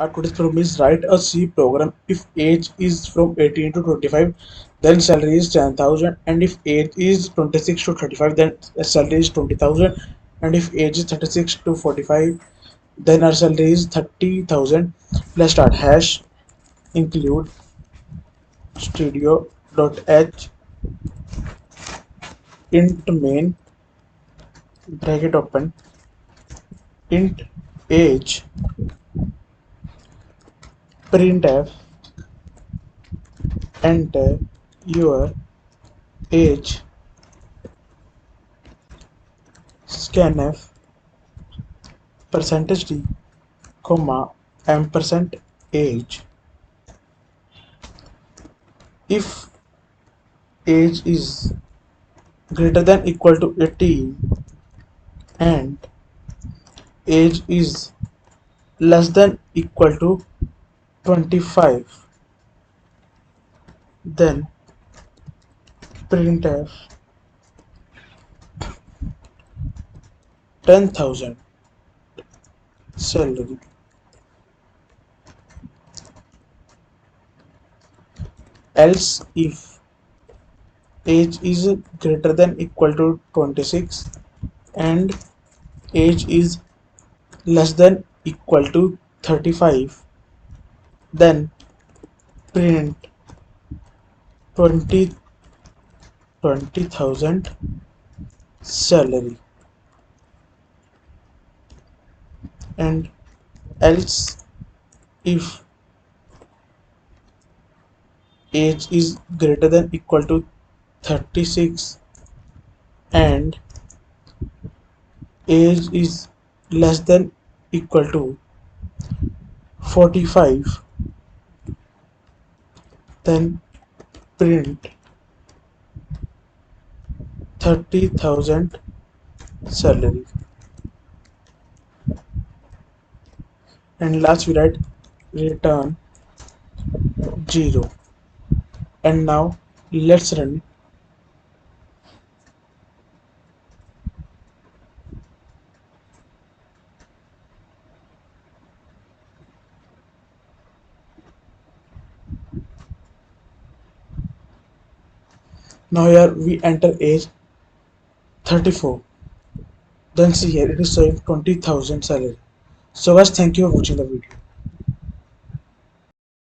Our today's problem is write a C program. If age is from 18 to 25, then salary is 10,000. And if age is 26 to 35, then salary is 20,000. And if age is 36 to 45, then our salary is 30,000. Let's start. Hash include studio.h int main bracket open int age printf enter your age scanf percentage d comma ampersand age. If age is greater than equal to 18 and age is less than equal to 25, then printf 10,000 salary. Else if age is greater than equal to 26 and age is less than equal to 35, then print 20 20,000 salary. And else if age is greater than equal to 36 and age is less than equal to 45, then print 30,000 salary. And last we write return 0. And now let's run. Now here we enter age 34. Then see here it is showing 20,000 salary. So guys, thank you for watching the video.